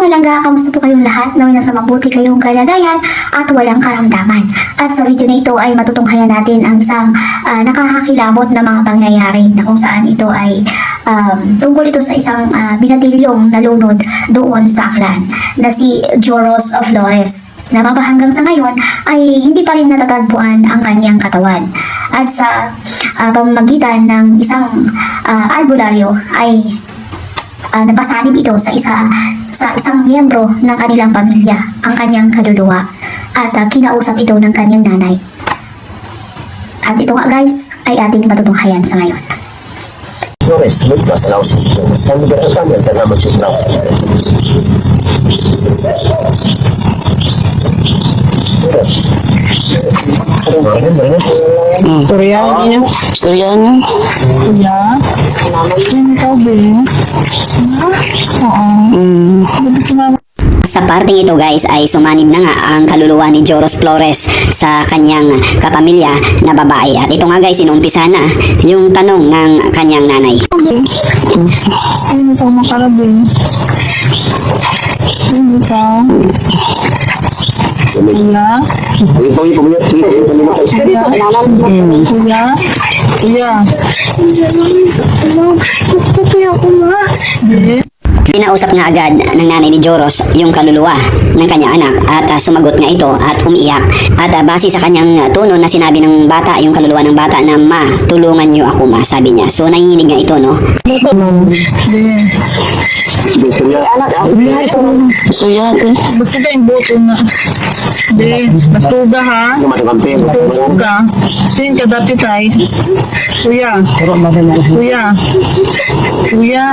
Palangga, kamusta po kayong lahat? Naway nasa mabuti kayong kalagayan at walang karamdaman. At sa video na ito ay matutunghayan natin ang isang nakakakilabot na mga pangyayari na kung saan ito ay tungkol ito sa isang binatilyong nalunod doon sa Aklan na si Joros Flores, na hanggang sa ngayon ay hindi pa rin natatagpuan ang kanyang katawan. At sa pamamagitan ng isang albularyo ay napasanib ito sa isang miyembro ng kanilang pamilya, ang kanyang kaluluwa, at kinausap ito ng kanyang nanay. At ito nga guys ay ating matutunghayan sa ngayon. Flores, ligtas sa laos ito. Kami berkataman sa naman siya laos. Suryano. Suryano. Kuya? Sino ikaw, be? Oo. Sa parting ito guys ay sumanib na nga ang kaluluwa ni Joros Flores sa kanyang kapamilya na babae. At ito nga guys, inumpisa na yung tanong ng kanyang nanay. Sino ikaw makarabing? Sino ikaw? Kuya? Kuya? Kuya? Kuya ko ma? Pinausap nga agad ng nanay ni Joros yung kaluluwa ng kanyang anak at sumagot nga ito at umiiyak. At base sa kanyang tono na sinabi ng bata, yung kaluluwa ng bata na, "Ma, tulungan niyo ako ma," sabi niya. So nanginginig nga ito, no? Suryate. Basta ka yung boto na. Di, bastuga ha? Bastuga. Sino ka dati tay? Kuya? Kuya? Kuya?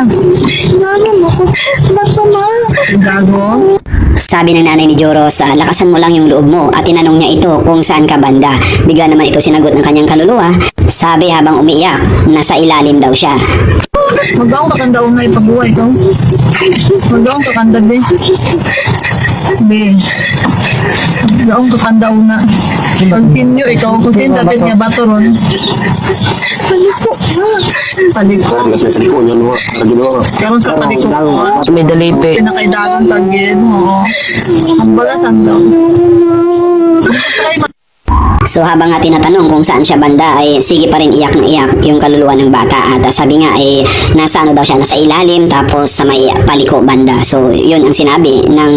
Gago mo ko. Bato ma? Gago? Sabi ng nanay ni Joros, lakasan mo lang yung loob mo, at tinanong niya ito kung saan ka banda. Bigla naman ito sinagot ng kanyang kaluluwa. Sabi habang umiiyak, nasa ilalim daw siya. Magdaong kakanda na ipagbuhay ko. Magdaong kakanda be. Be. Magdaong kakanda na. Continue ikaw kung sino dapat niya bato ron. Paliko. Paliko. Karon sa paliko ko. May dalipi. Pinakaidagang tagin. Oo. Ang balasan daw. So habang nga tinatanong kung saan siya banda ay sige pa rin iyak ng iyak yung kaluluwa ng bata. At sabi nga ay nasa ano daw siya, nasa ilalim tapos sa may paliko banda. So yun ang sinabi ng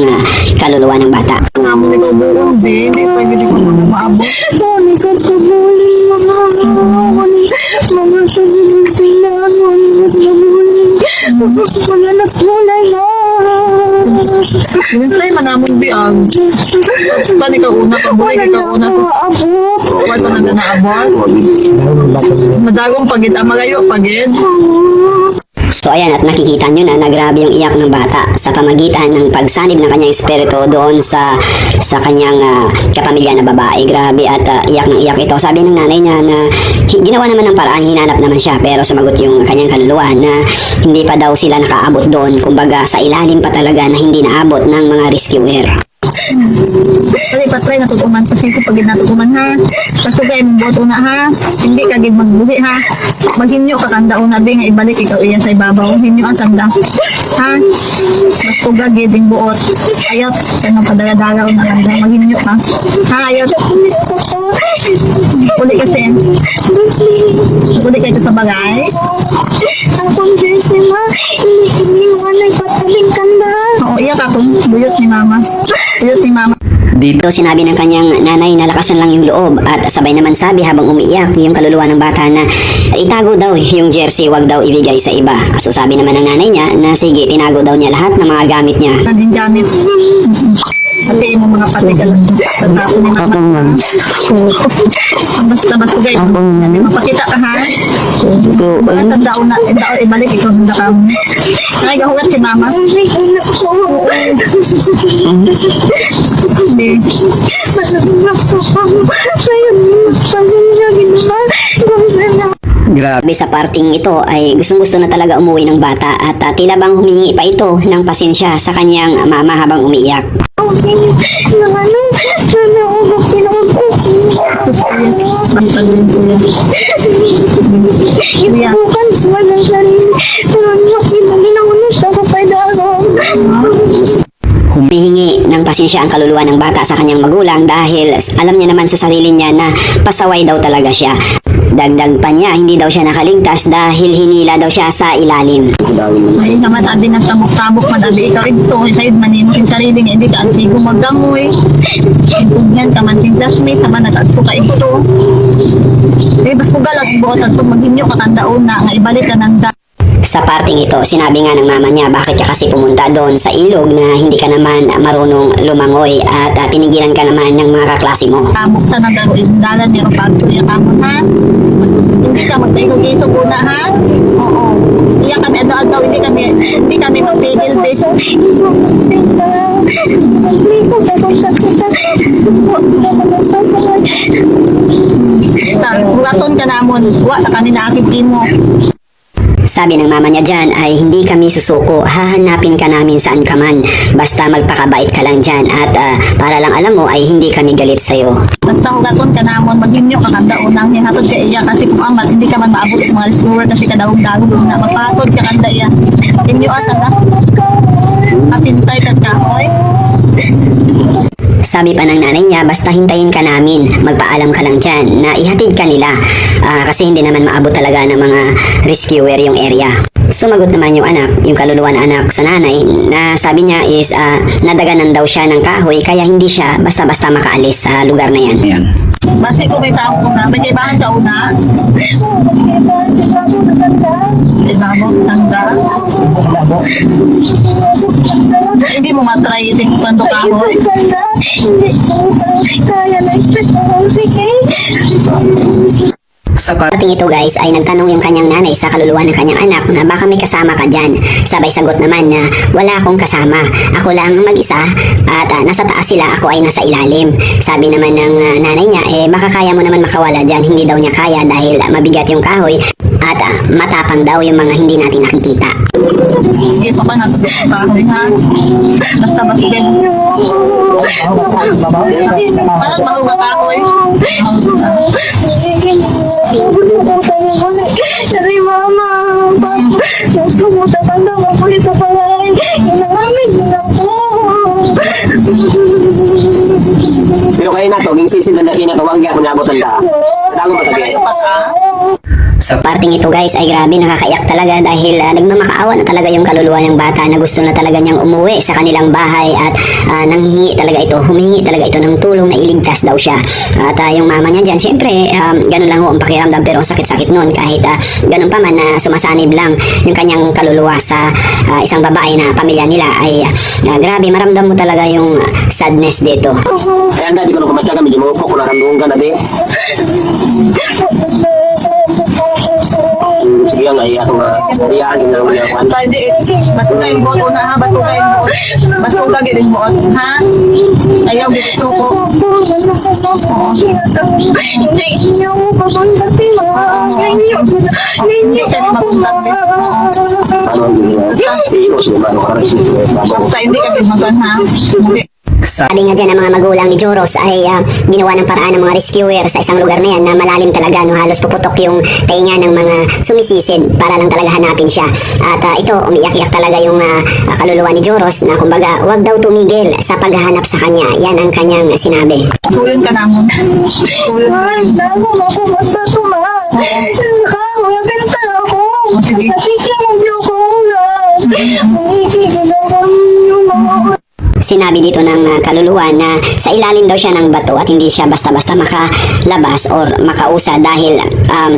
kaluluwa ng bata. Nga mo nito buong din. Hindi pa hindi ko maabot. Dami ka tabulin mga mga sabihin wala na kulay na. Minsan manamong biag. Bali ka una ka buhay, ka una ko. Wala na naabot. Madagong pagid, malayo pagid. So ayan, at nakikita nyo na grabe yung iyak ng bata sa pamagitan ng pagsanib ng kanyang espiritu doon sa kanyang kapamilya na babae. Grabe at iyak ng iyak ito. Sabi ng nanay niya na ginawa naman ng paraan, hinanap naman siya, pero sumagot yung kanyang kaluluwa na hindi pa daw sila nakaabot doon. Kumbaga sa ilalim pa talaga na hindi naabot ng mga rescuer. Kasi patry natutuman kasi ko pagid natutuman ha. Kaso kay boto na ha. Hindi ka gid magbuhi ha. Maghinyo ka kanda una be nga ibalik ikaw iyan sa ibabaw. Hinyo ang sanda. Ha? Basto gagid ding buot. Ayot kanang padala-dala una kanda maghinyo ka. Ha ayot. Uli kasi. Uli kayo sa bagay. Akong jersey ma. Hindi mo anay pataling kanda. Oo, iyak akong buyot ni mama. Buyot ni mama. Dito sinabi ng kanyang nanay na lakasan lang yung loob, at sabay naman sabi habang umiiyak yung kaluluwa ng bata na itago daw yung jersey, wag daw ibigay sa iba. So sabi naman ng nanay niya na sige, tinago daw niya lahat ng mga gamit niya. Din gamit. Pati mo mga patigal sa tapo ni mama. Basta gay. Mapakita ka ha. Baka sa daon na ibalik ikaw ng dakam. Ay gahugat si mama. Hindi. Grabe, sa parting ito ay gustong-gusto na talaga umuwi ng bata, at tila bang humingi pa ito ng pasensya sa kanyang mama habang umiiyak. Bantag din ko yan. Ibukan ko ng sarili. Pero hindi ako ginaunas ako kay Daro. konsensya ang kaluluwa ng bata sa kanyang magulang dahil alam niya naman sa sarili niya na pasaway daw talaga siya. Dagdag pa niya, hindi daw siya nakaligtas dahil hinila daw siya sa ilalim. Ay naman abi nagtamok-tamok man abi ikaw ito sayod manimo kin sarili nga hindi ka antigo maggangoy. Impugnan ka man kin classmate naman nag-adto ka ito. Eh bas ko galag buot at maghinyo ka kandaon na nga ibalik ka nang Sa parting ito, sinabi nga ng mama niya bakit ka kasi pumunta doon sa ilog na hindi ka naman marunong lumangoy at pinigilan ka naman ng mga kaklase mo. tamok sa nagaro dalan niya pagto niya kamo ha. Hindi ka magtayo-isog una ha. Oo. Iya kami adaw hindi kami magpigil bes. Bugaton ka namon, wa ta kami nakakiti mo. Sabi ng mama niya dyan ay hindi kami susuko, hahanapin ka namin saan ka man. Basta magpakabait ka lang dyan at para lang alam mo ay hindi kami galit sa'yo. Basta hugaton ka namon, maghinyo ka kanda unang niya hatod ka iya kasi kung amat hindi ka man maabot ng mga rescuer kasi kadawog-dawog na magpatod ka kanda iya. Hinyo ata na. Kapintay ka kahoy. Sabi pa ng nanay niya, basta hintayin ka namin, magpaalam ka lang dyan na ihatid ka nila kasi hindi naman maabot talaga ng mga rescuer yung area. Sumagot naman yung anak, yung kaluluwa na anak sa nanay na sabi niya is nadaganan daw siya ng kahoy kaya hindi siya basta-basta makaalis sa lugar na yan. Basi ko may tao ko na, may kaibahan ka una. Ibabok, sanda. Hindi mo matry itin kwento kahoy. Sa parting ito guys ay nagtanong yung kanyang nanay sa kaluluwa ng kanyang anak na baka may kasama ka dyan. Sabay sagot naman na wala akong kasama. Ako lang mag-isa at nasa taas sila, ako ay nasa ilalim. Sabi naman ng nanay niya baka kaya mo naman makawala dyan. Hindi daw niya kaya dahil mabigat yung kahoy at matapang daw yung mga hindi natin nakikita. Hindi pa natin kahoy ha. Basta din. Parang mahuga kahoy. Dari mama, gusto mo tatanda mo po sa palay. Inaamig na po. Pero kayo na to, yung sisin na kinatawag niya kung nabotan ka. Nadago ba tabi? Sa parting ito guys ay grabe nakakaiyak talaga dahil nagmamakaawa na talaga yung kaluluwa ng bata na gusto na talaga niyang umuwi sa kanilang bahay at humihingi talaga ito ng tulong na iligtas daw siya. At yung mama niya dyan, syempre ganun lang ho ang pakiramdam pero ang sakit-sakit nun kahit ganun pa man na sumasanib lang yung kanyang kaluluwa sa isang babae na pamilya nila ay grabe maramdam mo talaga yung sadness dito. Kaya anda, di ko nung kumatyaga, medyo mo po kung naramdoon ka na di. Sige nga, iya itong sariyaan yung naman yung Basta hindi, basuga yung buot una ha, basuga yung buot. Basuga yung buot ha. Ayaw dito suko. Hindi ka rin maguntat din. ano yung virus, yung ano ka rin. Basta hindi ka rin magan ha. Sabi nga dyan ng mga magulang ni Joros ay ginawa ng paraan ng mga rescuer sa isang lugar na yan na malalim talaga, no, halos puputok yung tainga ng mga sumisisid para lang talaga hanapin siya. At ito, umiyak-iyak talaga yung kaluluwa ni Joros na kumbaga wag daw tumigil sa paghahanap sa kanya. Yan ang kanyang sinabi. Kuyon ka namon. Kuyon. Ay, nago ako basta tumahan. Nakawagan pa ako. Sige. Kasi siya mag-joke ulan. Umigigil ako yung mga Sinabi dito ng kaluluwa na sa ilalim daw siya ng bato at hindi siya basta-basta makalabas or makausa dahil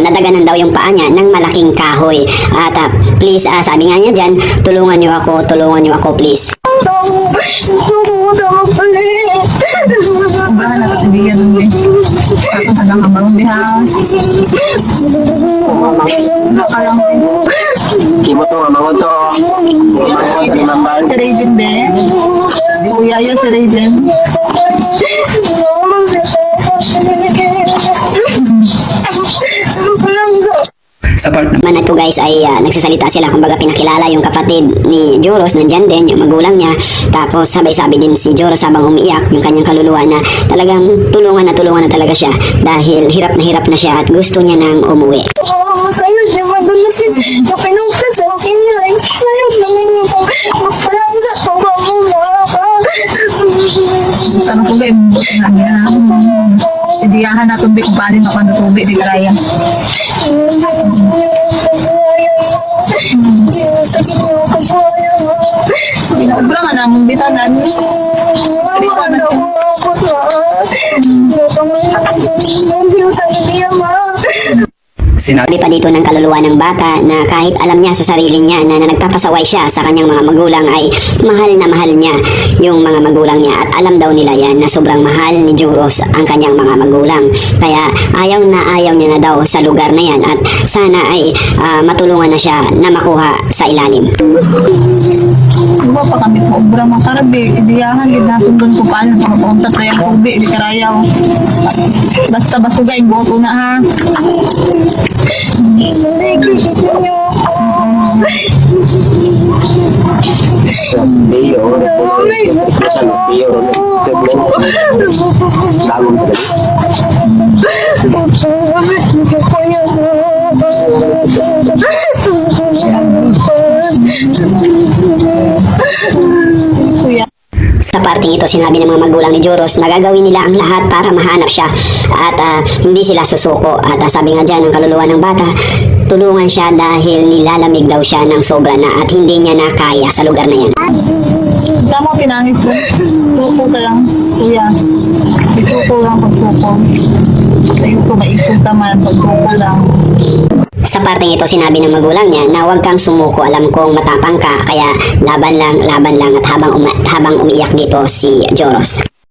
nadaganan daw yung paa niya ng malaking kahoy. At please, sabi nga niya dyan, tulungan niyo ako please. gusto ko na magpalit. Bahan na kasi bigyan nun eh. Ako hanggang kamarong biha. Nakalang Kimo to, amangon to. Amangon sa limambal. si Raven din. Kuya yun si Raven. Sa part Man ito guys ay nagsasalita sila, kumbaga pinakilala yung kapatid ni Joros, nandyan din yung magulang niya. Tapos sabay-sabi din si Joros habang umiiyak yung kanyang kaluluwa na talagang tulungan na talaga siya dahil hirap na siya at gusto niya nang umuwi. Sa'yo, di ba doon na si Kapinungka sa akin nila. Sa'yo, namin yung magpalangga. Pagbamuha ka. kayo mong buto na niya. Idiyahan na tumbi kung paano na kung tubi, di karaya. Obra nga na mong bitanan. Sinabi Sabi pa dito ng kaluluwa ng bata na kahit alam niya sa sarili niya na nagpapasaway siya sa kanyang mga magulang ay mahal na mahal niya yung mga magulang niya at alam daw nila yan na sobrang mahal ni Juros ang kanyang mga magulang. Kaya ayaw niya na daw sa lugar na yan at sana ay matulungan na siya na makuha sa ilalim. Diba pa kami po, obra mga karabi, idiyahan, ginatong doon ko paano na makapunta sa yung tubi, di karayaw. Basta basugay, boto na ha. Mayor, nasa mayor, bagong talaga. Sa parting ito, sinabi ng mga magulang ni Juros na gagawin nila ang lahat para mahanap siya at hindi sila susuko. At sabi nga dyan ng kaluluwa ng bata, tulungan siya dahil nilalamig daw siya ng sobra na at hindi niya na kaya sa lugar na yan. Tama pinangis mo. Suko ka lang, kuya. Isuko lang pagsuko. Ayun ko, maisog naman pagsuko lang. Sa parting ito, sinabi ng magulang niya na huwag kang sumuko, alam kong matapang ka, kaya laban lang at habang umiiyak dito si Joros.